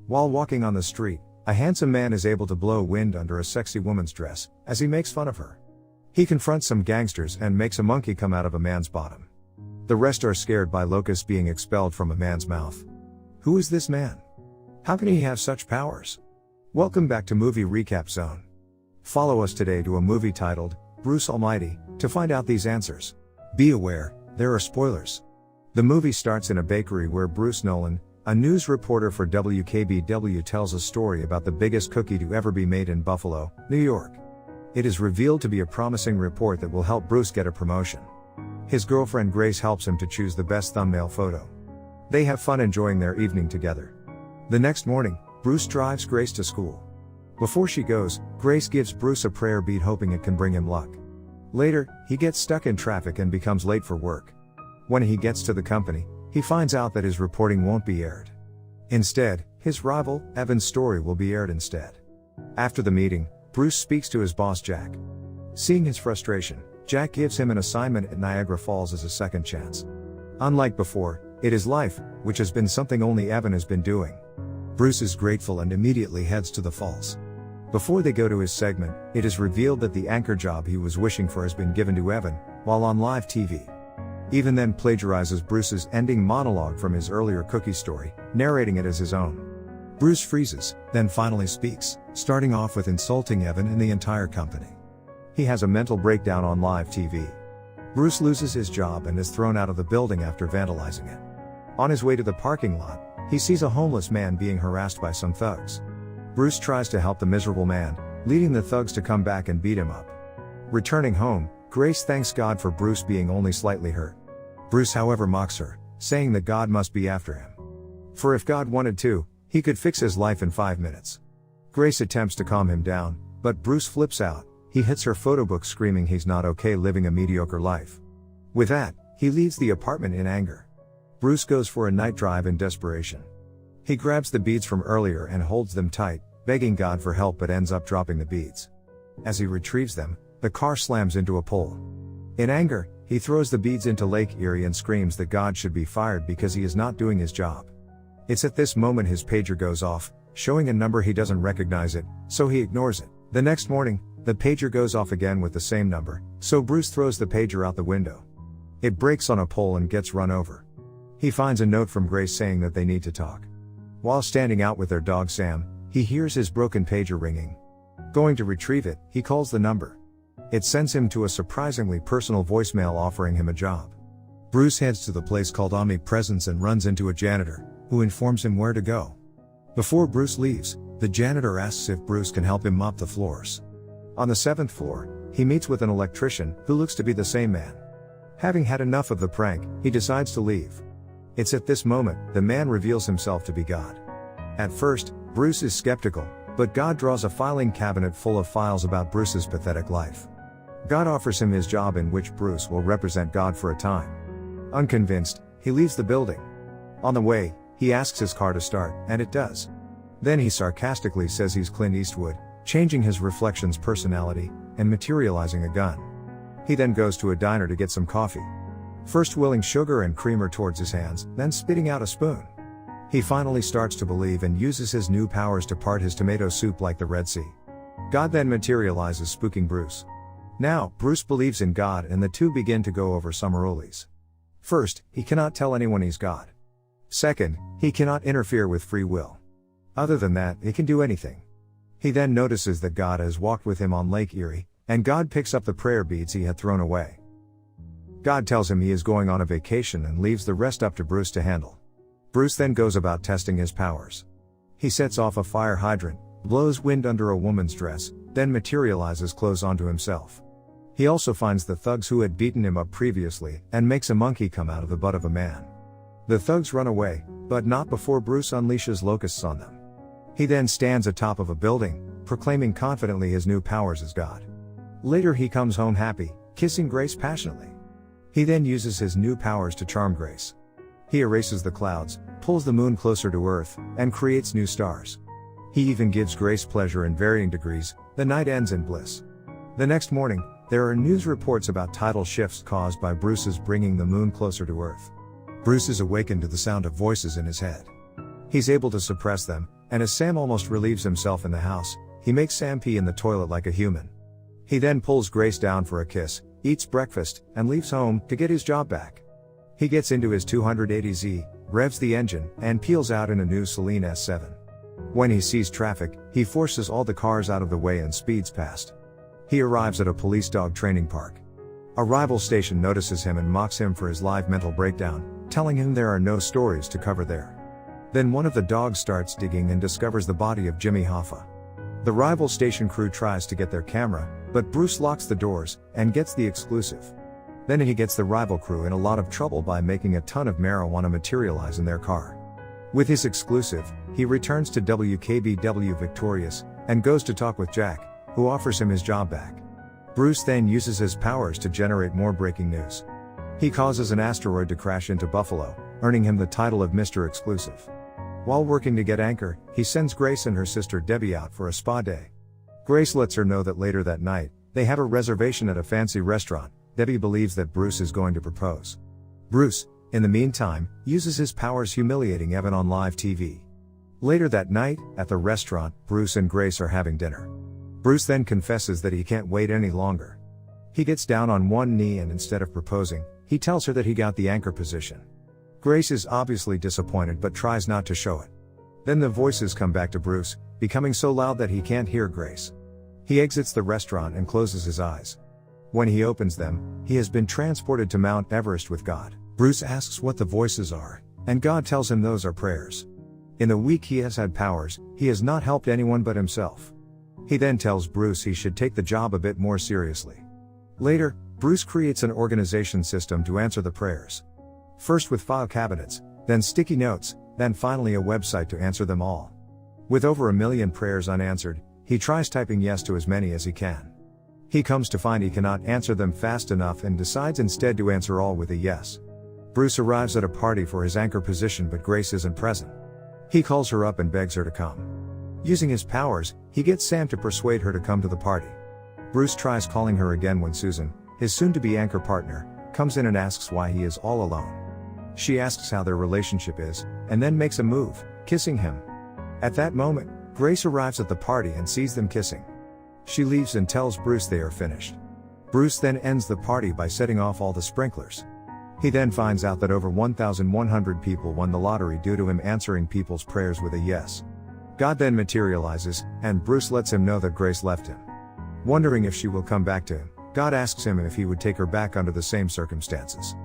While walking on the street, a handsome man is able to blow wind under a sexy woman's dress, as he makes fun of her. He confronts some gangsters and makes a monkey come out of a man's bottom. The rest are scared by locusts being expelled from a man's mouth. Who is this man? How can he have such powers? Welcome back to Movie Recap Zone. Follow us today to a movie titled, Bruce Almighty, to find out these answers. Be aware, there are spoilers. The movie starts in a bakery where Bruce Nolan, a news reporter for WKBW, tells a story about the biggest cookie to ever be made in Buffalo, New York. It is revealed to be a promising report that will help Bruce get a promotion. His girlfriend Grace helps him to choose the best thumbnail photo. They have fun enjoying their evening together. The next morning, Bruce drives Grace to school. Before she goes, Grace gives Bruce a prayer bead hoping it can bring him luck. Later, he gets stuck in traffic and becomes late for work. When he gets to the company, he finds out that his reporting won't be aired. Instead, his rival, Evan's story will be aired instead. After the meeting, Bruce speaks to his boss Jack. Seeing his frustration, Jack gives him an assignment at Niagara Falls as a second chance. Unlike before, it is life, which has been something only Evan has been doing. Bruce is grateful and immediately heads to the falls. Before they go to his segment, it is revealed that the anchor job he was wishing for has been given to Evan, while on live TV. Evan then plagiarizes Bruce's ending monologue from his earlier cookie story, narrating it as his own. Bruce freezes, then finally speaks, starting off with insulting Evan and the entire company. He has a mental breakdown on live TV. Bruce loses his job and is thrown out of the building after vandalizing it. On his way to the parking lot, he sees a homeless man being harassed by some thugs. Bruce tries to help the miserable man, leading the thugs to come back and beat him up. Returning home, Grace thanks God for Bruce being only slightly hurt. Bruce, however, mocks her, saying that God must be after him. For if God wanted to, he could fix his life in 5 minutes. Grace attempts to calm him down, but Bruce flips out. He hits her photo book screaming he's not okay living a mediocre life. With that, he leaves the apartment in anger. Bruce goes for a night drive in desperation. He grabs the beads from earlier and holds them tight, begging God for help, but ends up dropping the beads. As he retrieves them, the car slams into a pole. In anger, he throws the beads into Lake Erie and screams that God should be fired because he is not doing his job. It's at this moment his pager goes off, showing a number he doesn't recognize it, so he ignores it. The next morning, the pager goes off again with the same number, so Bruce throws the pager out the window. It breaks on a pole and gets run over. He finds a note from Grace saying that they need to talk. While standing out with their dog Sam, he hears his broken pager ringing. Going to retrieve it, he calls the number. It sends him to a surprisingly personal voicemail offering him a job. Bruce heads to the place called Omnipresence and runs into a janitor, who informs him where to go. Before Bruce leaves, the janitor asks if Bruce can help him mop the floors. On the 7th floor, he meets with an electrician, who looks to be the same man. Having had enough of the prank, he decides to leave. It's at this moment, the man reveals himself to be God. At first, Bruce is skeptical, but God draws a filing cabinet full of files about Bruce's pathetic life. God offers him his job, in which Bruce will represent God for a time. Unconvinced, he leaves the building. On the way, he asks his car to start, and it does. Then he sarcastically says he's Clint Eastwood, changing his reflection's personality, and materializing a gun. He then goes to a diner to get some coffee. First willing sugar and creamer towards his hands, then spitting out a spoon. He finally starts to believe and uses his new powers to part his tomato soup like the Red Sea. God then materializes, spooking Bruce. Now, Bruce believes in God and the two begin to go over some rules. First, he cannot tell anyone he's God. Second, he cannot interfere with free will. Other than that, he can do anything. He then notices that God has walked with him on Lake Erie, and God picks up the prayer beads he had thrown away. God tells him he is going on a vacation and leaves the rest up to Bruce to handle. Bruce then goes about testing his powers. He sets off a fire hydrant, blows wind under a woman's dress, then materializes clothes onto himself. He also finds the thugs who had beaten him up previously, and makes a monkey come out of the butt of a man. The thugs run away, but not before Bruce unleashes locusts on them. He then stands atop of a building, proclaiming confidently his new powers as God. Later he comes home happy, kissing Grace passionately. He then uses his new powers to charm Grace. He erases the clouds, pulls the moon closer to Earth, and creates new stars. He even gives Grace pleasure in varying degrees. The night ends in bliss. The next morning, there are news reports about tidal shifts caused by Bruce's bringing the moon closer to Earth. Bruce is awakened to the sound of voices in his head. He's able to suppress them, and as Sam almost relieves himself in the house, he makes Sam pee in the toilet like a human. He then pulls Grace down for a kiss, eats breakfast, and leaves home to get his job back. He gets into his 280Z, revs the engine, and peels out in a new Celine S7. When he sees traffic, he forces all the cars out of the way and speeds past. He arrives at a police dog training park. A rival station notices him and mocks him for his live mental breakdown, telling him there are no stories to cover there. Then one of the dogs starts digging and discovers the body of Jimmy Hoffa. The rival station crew tries to get their camera, but Bruce locks the doors and gets the exclusive. Then he gets the rival crew in a lot of trouble by making a ton of marijuana materialize in their car. With his exclusive, he returns to WKBW victorious, and goes to talk with Jack, who offers him his job back. Bruce then uses his powers to generate more breaking news. He causes an asteroid to crash into Buffalo, earning him the title of Mr. Exclusive. While working to get Anchor, he sends Grace and her sister Debbie out for a spa day. Grace lets her know that later that night, they have a reservation at a fancy restaurant. Debbie believes that Bruce is going to propose. Bruce, in the meantime, uses his powers humiliating Evan on live TV. Later that night, at the restaurant, Bruce and Grace are having dinner. Bruce then confesses that he can't wait any longer. He gets down on one knee and instead of proposing, he tells her that he got the anchor position. Grace is obviously disappointed but tries not to show it. Then the voices come back to Bruce, becoming so loud that he can't hear Grace. He exits the restaurant and closes his eyes. When he opens them, he has been transported to Mount Everest with God. Bruce asks what the voices are, and God tells him those are prayers. In the week he has had powers, he has not helped anyone but himself. He then tells Bruce he should take the job a bit more seriously. Later, Bruce creates an organization system to answer the prayers. First with file cabinets, then sticky notes, then finally a website to answer them all. With over 1 million prayers unanswered, he tries typing yes to as many as he can. He comes to find he cannot answer them fast enough and decides instead to answer all with a yes. Bruce arrives at a party for his anchor position but Grace isn't present. He calls her up and begs her to come. Using his powers, he gets Sam to persuade her to come to the party. Bruce tries calling her again when Susan, his soon-to-be anchor partner, comes in and asks why he is all alone. She asks how their relationship is, and then makes a move, kissing him. At that moment, Grace arrives at the party and sees them kissing. She leaves and tells Bruce they are finished. Bruce then ends the party by setting off all the sprinklers. He then finds out that over 1,100 people won the lottery due to him answering people's prayers with a yes. God then materializes, and Bruce lets him know that Grace left him. Wondering if she will come back to him, God asks him if he would take her back under the same circumstances.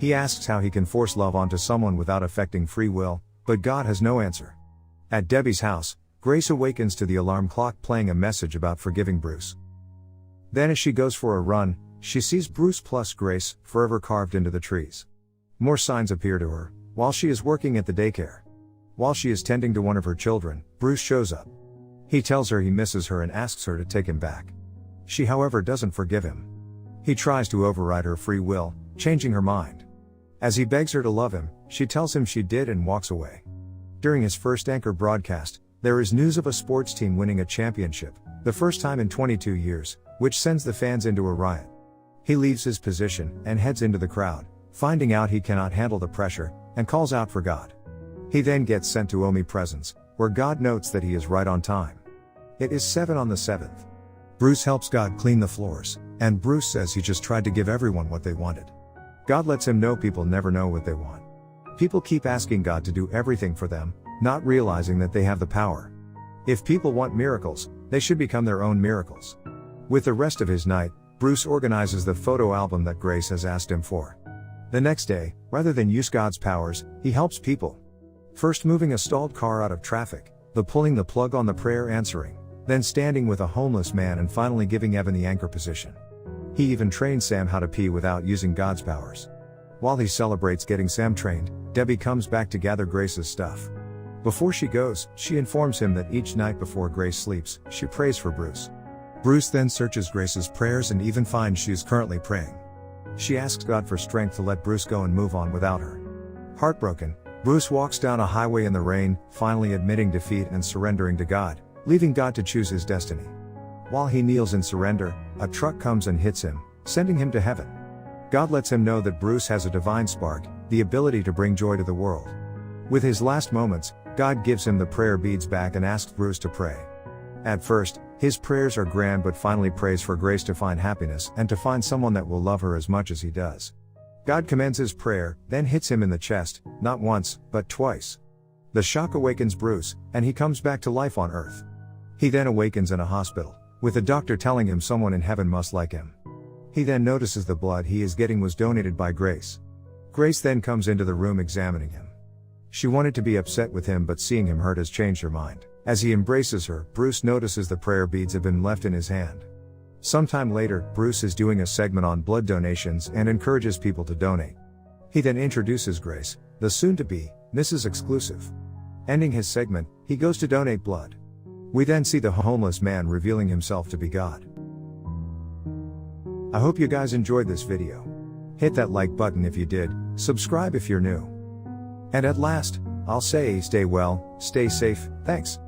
He asks how he can force love onto someone without affecting free will, but God has no answer. At Debbie's house, Grace awakens to the alarm clock playing a message about forgiving Bruce. Then as she goes for a run, she sees Bruce plus Grace, forever carved into the trees. More signs appear to her, while she is working at the daycare. While she is tending to one of her children, Bruce shows up. He tells her he misses her and asks her to take him back. She however doesn't forgive him. He tries to override her free will, changing her mind. As he begs her to love him, she tells him she did and walks away. During his first anchor broadcast, there is news of a sports team winning a championship, the first time in 22 years, which sends the fans into a riot. He leaves his position and heads into the crowd, finding out he cannot handle the pressure, and calls out for God. He then gets sent to Omi Presence, where God notes that he is right on time. It is 7 on the 7th. Bruce helps God clean the floors, and Bruce says he just tried to give everyone what they wanted. God lets him know people never know what they want. People keep asking God to do everything for them, not realizing that they have the power. If people want miracles, they should become their own miracles. With the rest of his night, Bruce organizes the photo album that Grace has asked him for. The next day, rather than use God's powers, he helps people. First moving a stalled car out of traffic, then pulling the plug on the prayer answering, then standing with a homeless man and finally giving Evan the anchor position. He even trains Sam how to pee without using God's powers. While he celebrates getting Sam trained, Debbie comes back to gather Grace's stuff. Before she goes, she informs him that each night before Grace sleeps, she prays for Bruce. Bruce then searches Grace's prayers and even finds she is currently praying. She asks God for strength to let Bruce go and move on without her. Heartbroken, Bruce walks down a highway in the rain, finally admitting defeat and surrendering to God, leaving God to choose his destiny. While he kneels in surrender, a truck comes and hits him, sending him to heaven. God lets him know that Bruce has a divine spark, the ability to bring joy to the world. With his last moments, God gives him the prayer beads back and asks Bruce to pray. At first, his prayers are grand but finally prays for Grace to find happiness and to find someone that will love her as much as he does. God commends his prayer, then hits him in the chest, not once, but twice. The shock awakens Bruce, and he comes back to life on Earth. He then awakens in a hospital, with a doctor telling him someone in heaven must like him. He then notices the blood he is getting was donated by Grace. Grace then comes into the room examining him. She wanted to be upset with him, but seeing him hurt has changed her mind. As he embraces her, Bruce notices the prayer beads have been left in his hand. Sometime later, Bruce is doing a segment on blood donations and encourages people to donate. He then introduces Grace, the soon-to-be Mrs. Exclusive. Ending his segment, he goes to donate blood. We then see the homeless man revealing himself to be God. I hope you guys enjoyed this video. Hit that like button if you did, subscribe if you're new. And at last, I'll say stay well, stay safe, thanks.